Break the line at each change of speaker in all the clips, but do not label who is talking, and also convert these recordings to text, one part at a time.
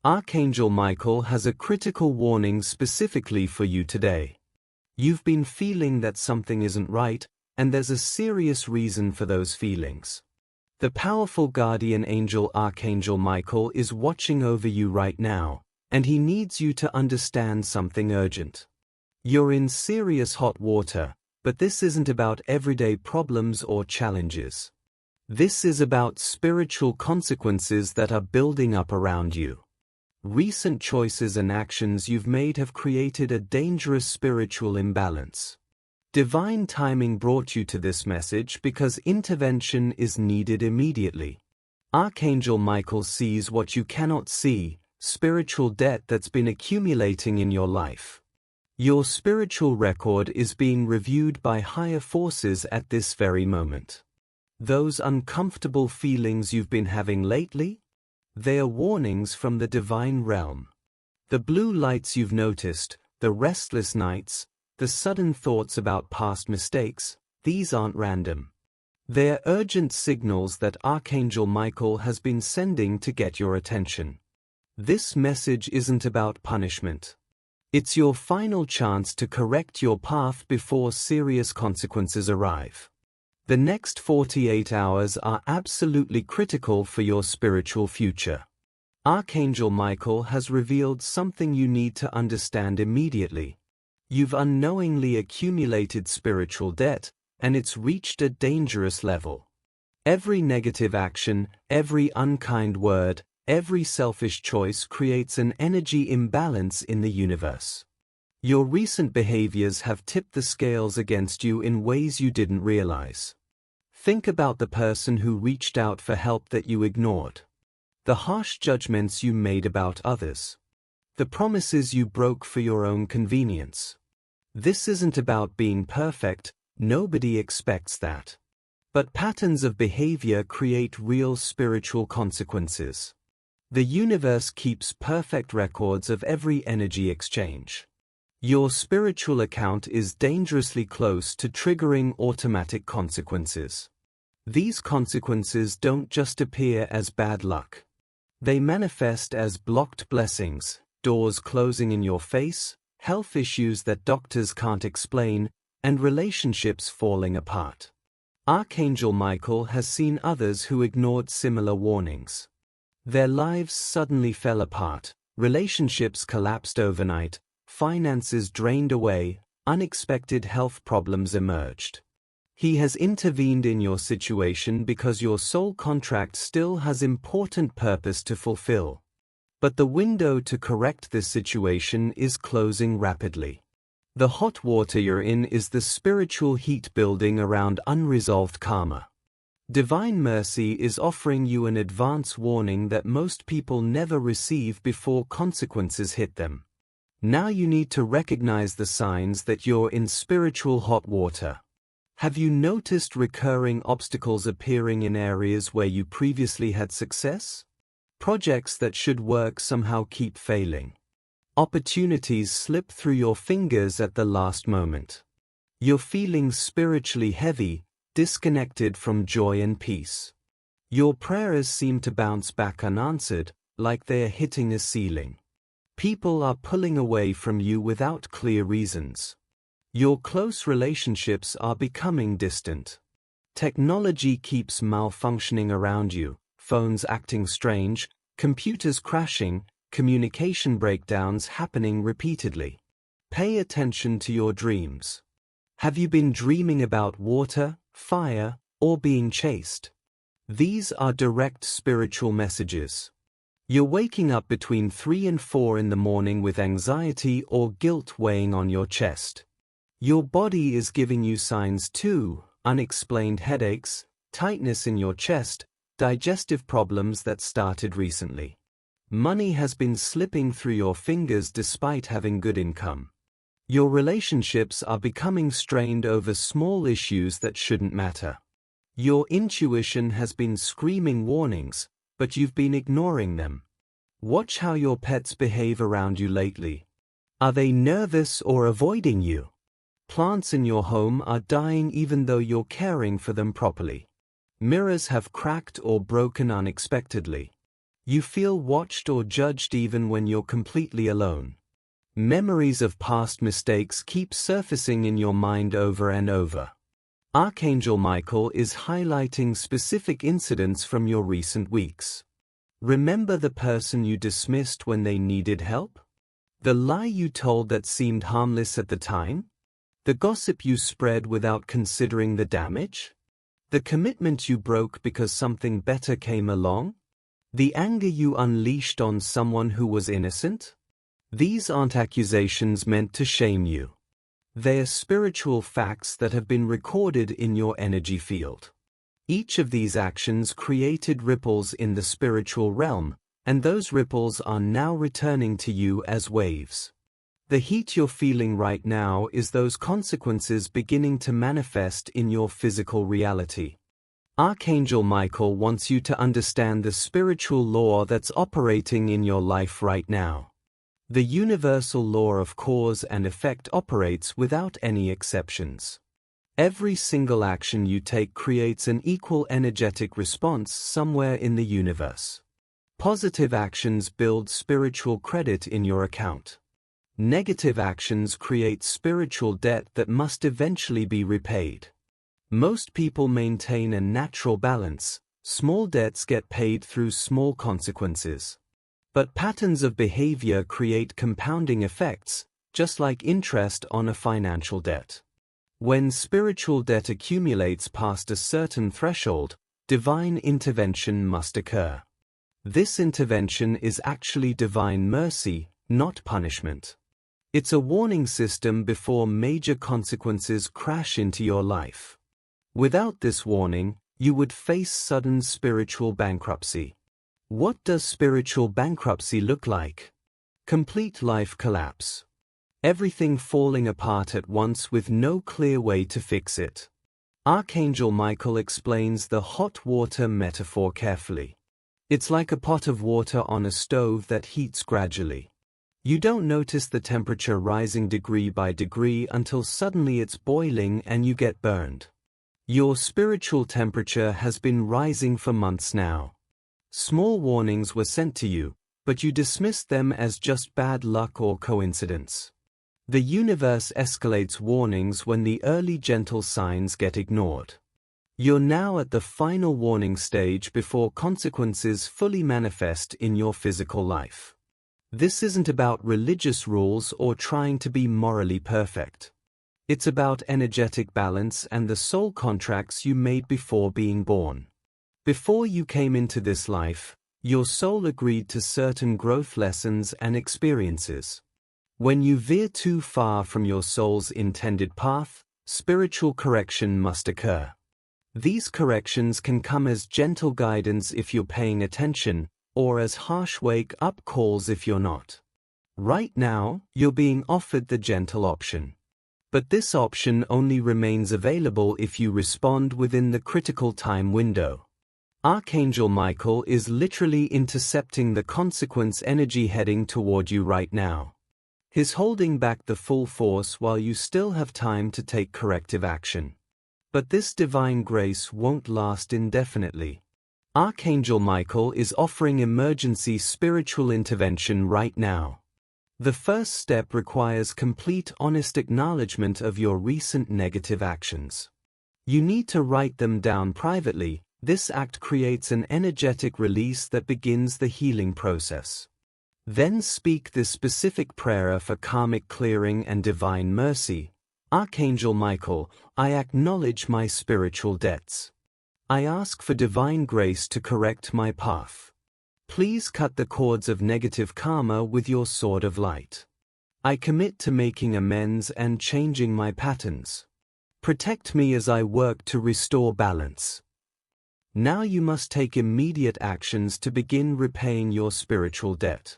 Archangel Michael has a critical warning specifically for you today. You've been feeling that something isn't right, and there's a serious reason for those feelings. The powerful guardian angel Archangel Michael is watching over you right now, and he needs you to understand something urgent. You're in serious hot water, but this isn't about everyday problems or challenges. This is about spiritual consequences that are building up around you. Recent choices and actions you've made have created a dangerous spiritual imbalance. Divine timing brought you to this message because intervention is needed immediately. Archangel Michael sees what you cannot see, spiritual debt that's been accumulating in your life. Your spiritual record is being reviewed by higher forces at this very moment. Those uncomfortable feelings you've been having lately? They are warnings from the divine realm. The blue lights you've noticed, the restless nights, the sudden thoughts about past mistakes, these aren't random. They're urgent signals that Archangel Michael has been sending to get your attention. This message isn't about punishment. It's your final chance to correct your path before serious consequences arrive. The next 48 hours are absolutely critical for your spiritual future. Archangel Michael has revealed something you need to understand immediately. You've unknowingly accumulated spiritual debt, and it's reached a dangerous level. Every negative action, every unkind word, every selfish choice creates an energy imbalance in the universe. Your recent behaviors have tipped the scales against you in ways you didn't realize. Think about the person who reached out for help that you ignored. The harsh judgments you made about others. The promises you broke for your own convenience. This isn't about being perfect, nobody expects that. But patterns of behavior create real spiritual consequences. The universe keeps perfect records of every energy exchange. Your spiritual account is dangerously close to triggering automatic consequences. These consequences don't just appear as bad luck. They manifest as blocked blessings, doors closing in your face, health issues that doctors can't explain, and relationships falling apart. Archangel Michael has seen others who ignored similar warnings. Their lives suddenly fell apart, relationships collapsed overnight, finances drained away, unexpected health problems emerged. He has intervened in your situation because your soul contract still has important purpose to fulfill. But the window to correct this situation is closing rapidly. The hot water you're in is the spiritual heat building around unresolved karma. Divine mercy is offering you an advance warning that most people never receive before consequences hit them. Now you need to recognize the signs that you're in spiritual hot water. Have you noticed recurring obstacles appearing in areas where you previously had success? Projects that should work somehow keep failing. Opportunities slip through your fingers at the last moment. You're feeling spiritually heavy, disconnected from joy and peace. Your prayers seem to bounce back unanswered, like they're hitting a ceiling. People are pulling away from you without clear reasons. Your close relationships are becoming distant. Technology keeps malfunctioning around you, phones acting strange, computers crashing, communication breakdowns happening repeatedly. Pay attention to your dreams. Have you been dreaming about water, fire, or being chased? These are direct spiritual messages. You're waking up between 3 and 4 in the morning with anxiety or guilt weighing on your chest. Your body is giving you signs too: unexplained headaches, tightness in your chest, digestive problems that started recently. Money has been slipping through your fingers despite having good income. Your relationships are becoming strained over small issues that shouldn't matter. Your intuition has been screaming warnings, but you've been ignoring them. Watch how your pets behave around you lately. Are they nervous or avoiding you? Plants in your home are dying even though you're caring for them properly. Mirrors have cracked or broken unexpectedly. You feel watched or judged even when you're completely alone. Memories of past mistakes keep surfacing in your mind over and over. Archangel Michael is highlighting specific incidents from your recent weeks. Remember the person you dismissed when they needed help? The lie you told that seemed harmless at the time? The gossip you spread without considering the damage? The commitment you broke because something better came along? The anger you unleashed on someone who was innocent? These aren't accusations meant to shame you. They're spiritual facts that have been recorded in your energy field. Each of these actions created ripples in the spiritual realm, and those ripples are now returning to you as waves. The heat you're feeling right now is those consequences beginning to manifest in your physical reality. Archangel Michael wants you to understand the spiritual law that's operating in your life right now. The universal law of cause and effect operates without any exceptions. Every single action you take creates an equal energetic response somewhere in the universe. Positive actions build spiritual credit in your account. Negative actions create spiritual debt that must eventually be repaid. Most people maintain a natural balance. Small debts get paid through small consequences. But patterns of behavior create compounding effects, just like interest on a financial debt. When spiritual debt accumulates past a certain threshold, divine intervention must occur. This intervention is actually divine mercy, not punishment. It's a warning system before major consequences crash into your life. Without this warning, you would face sudden spiritual bankruptcy. What does spiritual bankruptcy look like? Complete life collapse. Everything falling apart at once with no clear way to fix it. Archangel Michael explains the hot water metaphor carefully. It's like a pot of water on a stove that heats gradually. You don't notice the temperature rising degree by degree until suddenly it's boiling and you get burned. Your spiritual temperature has been rising for months now. Small warnings were sent to you, but you dismissed them as just bad luck or coincidence. The universe escalates warnings when the early gentle signs get ignored. You're now at the final warning stage before consequences fully manifest in your physical life. This isn't about religious rules or trying to be morally perfect. It's about energetic balance and the soul contracts you made before being born. Before you came into this life, your soul agreed to certain growth lessons and experiences. When you veer too far from your soul's intended path, spiritual correction must occur. These corrections can come as gentle guidance if you're paying attention, or as harsh wake-up calls if you're not. Right now, you're being offered the gentle option. But this option only remains available if you respond within the critical time window. Archangel Michael is literally intercepting the consequence energy heading toward you right now. He's holding back the full force while you still have time to take corrective action. But this divine grace won't last indefinitely. Archangel Michael is offering emergency spiritual intervention right now. The first step requires complete honest acknowledgement of your recent negative actions. You need to write them down privately. This act creates an energetic release that begins the healing process. Then speak this specific prayer for karmic clearing and divine mercy. Archangel Michael, I acknowledge my spiritual debts. I ask for divine grace to correct my path. Please cut the cords of negative karma with your sword of light. I commit to making amends and changing my patterns. Protect me as I work to restore balance. Now you must take immediate actions to begin repaying your spiritual debt.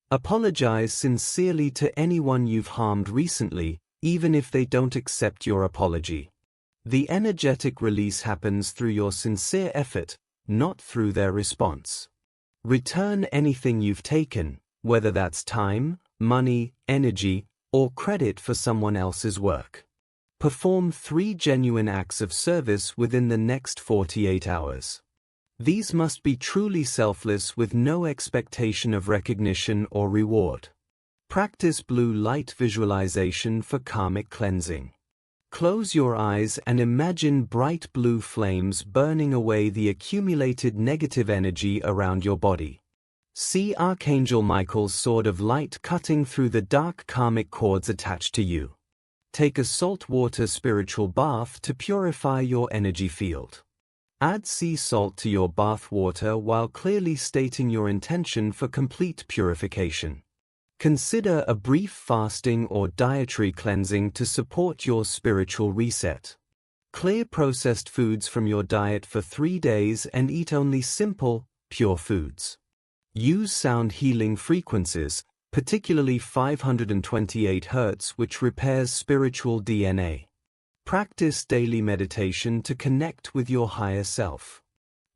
Apologize sincerely to anyone you've harmed recently, even if they don't accept your apology. The energetic release happens through your sincere effort, not through their response. Return anything you've taken, whether that's time, money, energy, or credit for someone else's work. Perform 3 genuine acts of service within the next 48 hours. These must be truly selfless with no expectation of recognition or reward. Practice blue light visualization for karmic cleansing. Close your eyes and imagine bright blue flames burning away the accumulated negative energy around your body. See Archangel Michael's sword of light cutting through the dark karmic cords attached to you. Take a saltwater spiritual bath to purify your energy field. Add sea salt to your bath water while clearly stating your intention for complete purification. Consider a brief fasting or dietary cleansing to support your spiritual reset. Clear processed foods from your diet for 3 days and eat only simple, pure foods. Use sound healing frequencies, particularly 528 Hz, which repairs spiritual DNA. Practice daily meditation to connect with your higher self.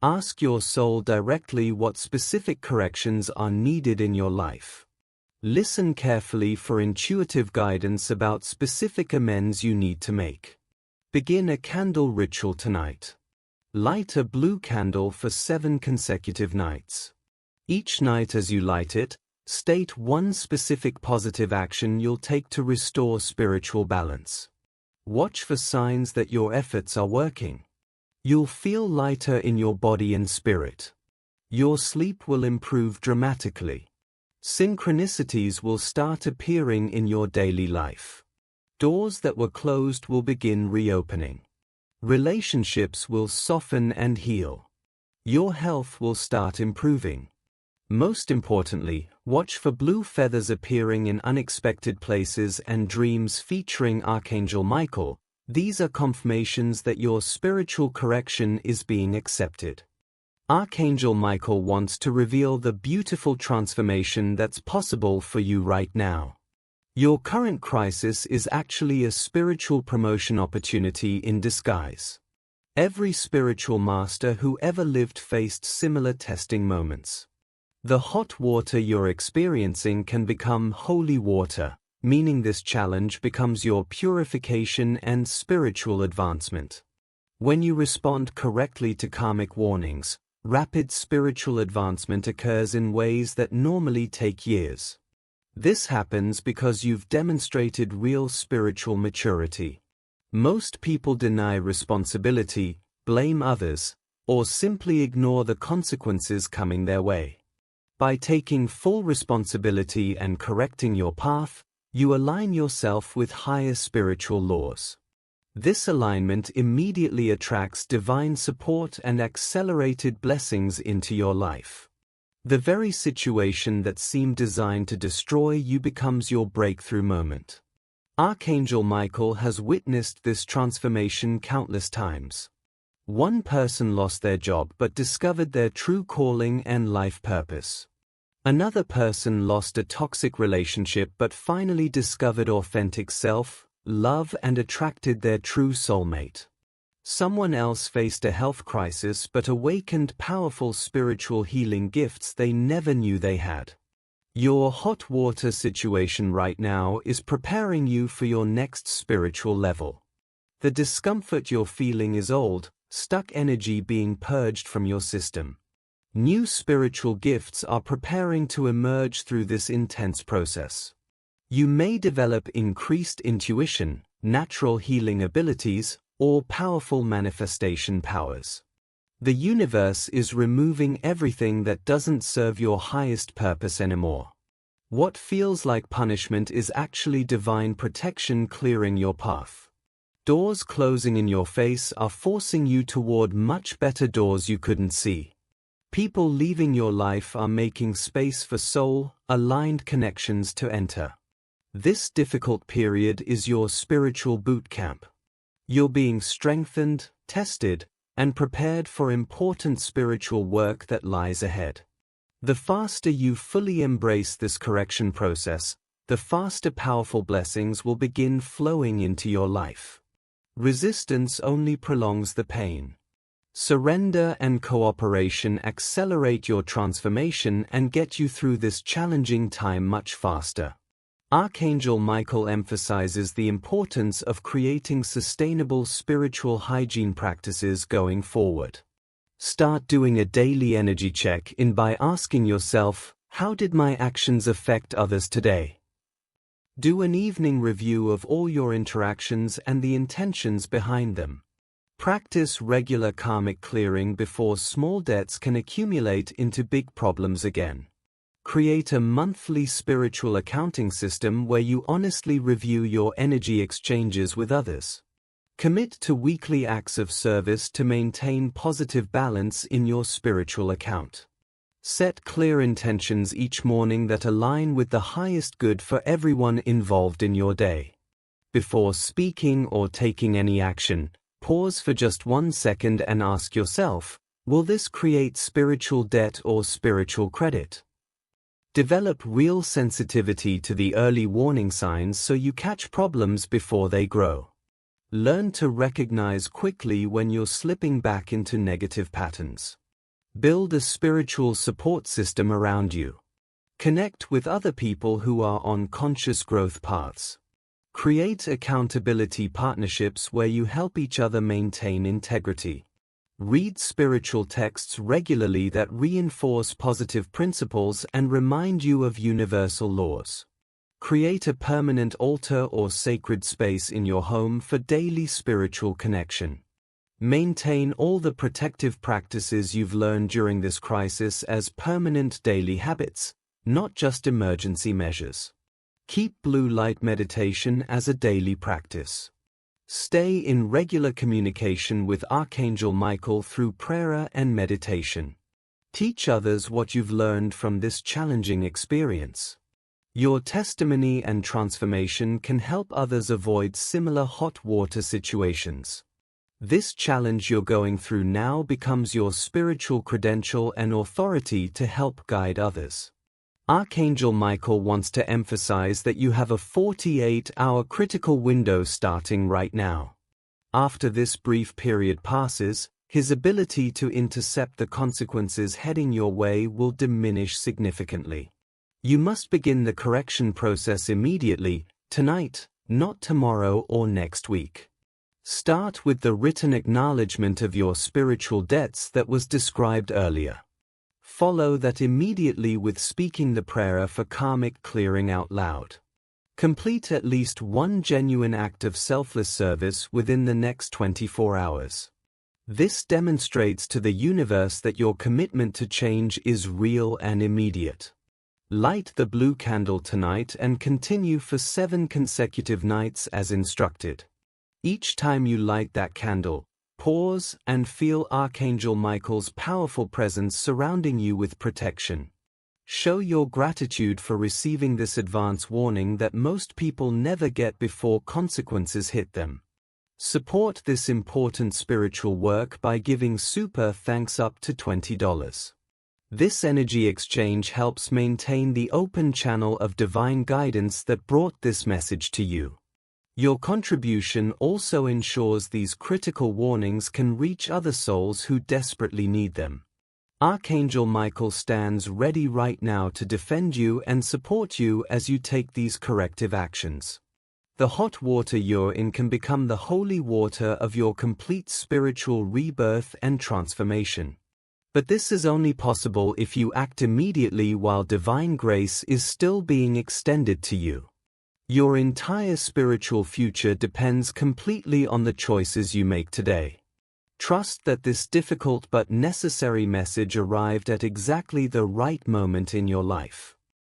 Ask your soul directly what specific corrections are needed in your life. Listen carefully for intuitive guidance about specific amends you need to make. Begin a candle ritual tonight. Light a blue candle for 7 consecutive nights. Each night as you light it, state one specific positive action you'll take to restore spiritual balance. Watch for signs that your efforts are working. You'll feel lighter in your body and spirit. Your sleep will improve dramatically. Synchronicities will start appearing in your daily life. Doors that were closed will begin reopening. Relationships will soften and heal. Your health will start improving. Most importantly, watch for blue feathers appearing in unexpected places and dreams featuring Archangel Michael. These are confirmations that your spiritual correction is being accepted. Archangel Michael wants to reveal the beautiful transformation that's possible for you right now. Your current crisis is actually a spiritual promotion opportunity in disguise. Every spiritual master who ever lived faced similar testing moments. The hot water you're experiencing can become holy water, meaning this challenge becomes your purification and spiritual advancement. When you respond correctly to karmic warnings, rapid spiritual advancement occurs in ways that normally take years. This happens because you've demonstrated real spiritual maturity. Most people deny responsibility, blame others, or simply ignore the consequences coming their way. By taking full responsibility and correcting your path, you align yourself with higher spiritual laws. This alignment immediately attracts divine support and accelerated blessings into your life. The very situation that seemed designed to destroy you becomes your breakthrough moment. Archangel Michael has witnessed this transformation countless times. One person lost their job but discovered their true calling and life purpose. Another person lost a toxic relationship but finally discovered authentic self, love and attracted their true soulmate. Someone else faced a health crisis but awakened powerful spiritual healing gifts they never knew they had. Your hot water situation right now is preparing you for your next spiritual level. The discomfort you're feeling is old, stuck energy being purged from your system. New spiritual gifts are preparing to emerge through this intense process. You may develop increased intuition, natural healing abilities, or powerful manifestation powers. The universe is removing everything that doesn't serve your highest purpose anymore. What feels like punishment is actually divine protection clearing your path. Doors closing in your face are forcing you toward much better doors you couldn't see. People leaving your life are making space for soul-aligned connections to enter. This difficult period is your spiritual boot camp. You're being strengthened, tested, and prepared for important spiritual work that lies ahead. The faster you fully embrace this correction process, the faster powerful blessings will begin flowing into your life. Resistance only prolongs the pain. Surrender and cooperation accelerate your transformation and get you through this challenging time much faster. Archangel Michael emphasizes the importance of creating sustainable spiritual hygiene practices going forward. Start doing a daily energy check-in by asking yourself, how did my actions affect others today? Do an evening review of all your interactions and the intentions behind them. Practice regular karmic clearing before small debts can accumulate into big problems again. Create a monthly spiritual accounting system where you honestly review your energy exchanges with others. Commit to weekly acts of service to maintain positive balance in your spiritual account. Set clear intentions each morning that align with the highest good for everyone involved in your day. Before speaking or taking any action, pause for just 1 second and ask yourself, will this create spiritual debt or spiritual credit? Develop real sensitivity to the early warning signs so you catch problems before they grow. Learn to recognize quickly when you're slipping back into negative patterns. Build a spiritual support system around you. Connect with other people who are on conscious growth paths. Create accountability partnerships where you help each other maintain integrity. Read spiritual texts regularly that reinforce positive principles and remind you of universal laws. Create a permanent altar or sacred space in your home for daily spiritual connection. Maintain all the protective practices you've learned during this crisis as permanent daily habits, not just emergency measures. Keep blue light meditation as a daily practice. Stay in regular communication with Archangel Michael through prayer and meditation. Teach others what you've learned from this challenging experience. Your testimony and transformation can help others avoid similar hot water situations. This challenge you're going through now becomes your spiritual credential and authority to help guide others. Archangel Michael wants to emphasize that you have a 48-hour critical window starting right now. After this brief period passes, his ability to intercept the consequences heading your way will diminish significantly. You must begin the correction process immediately, tonight, not tomorrow or next week. Start with the written acknowledgement of your spiritual debts that was described earlier. Follow that immediately with speaking the prayer for karmic clearing out loud. Complete at least one genuine act of selfless service within the next 24 hours. This demonstrates to the universe that your commitment to change is real and immediate. Light the blue candle tonight and continue for 7 consecutive nights as instructed. Each time you light that candle, pause and feel Archangel Michael's powerful presence surrounding you with protection. Show your gratitude for receiving this advance warning that most people never get before consequences hit them. Support this important spiritual work by giving super thanks up to $20. This energy exchange helps maintain the open channel of divine guidance that brought this message to you. Your contribution also ensures these critical warnings can reach other souls who desperately need them. Archangel Michael stands ready right now to defend you and support you as you take these corrective actions. The hot water you're in can become the holy water of your complete spiritual rebirth and transformation. But this is only possible if you act immediately while divine grace is still being extended to you. Your entire spiritual future depends completely on the choices you make today. Trust that this difficult but necessary message arrived at exactly the right moment in your life.